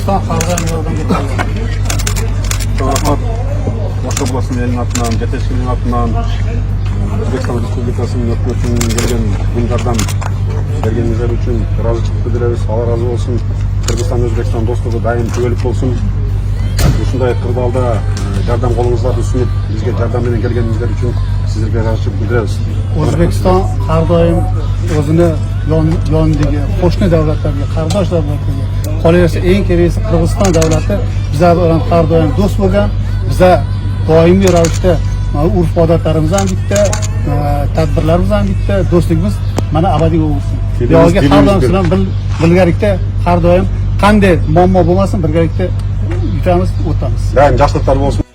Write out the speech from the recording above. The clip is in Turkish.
O'zbekiston xalqiga yordam beradi. Rahmat. Boshqa bo'lasın elin atından, Geteşkin'in atından, Özbekistan Respublikası'nın hükümetinin gelgen bunlardan bergenizler için razıçılık bildiririz. Allah razı olsun. Kırgızistan Özbekistan dostluğu daim tüvelip olsun. Ушундай кырдаалда жардам колуңуздарды сунуп бизге жардам менен келгениңиздер үчүн сиздерге ыраазычылык билдиребиз. O'zbekiston har doim o'zini yonidagi qo'shni davlatlarga, qardosh davlatlarga, qolaversa eng keraksi Qirg'iziston davlati bizlar bilan har doim do'st bo'lgan. Bizlar doimiy ravishda urf-odatlarimiz ham bitta, tadbirlarimiz ham bitta, do'stligimiz mana abadiy bo'lsin. Yo'lga har doim sizlar birgalikda har doim qanday muammo bo'lmasin birgalikda yutamiz, o'tamiz. Daim yaxshiliklar bo'lsin.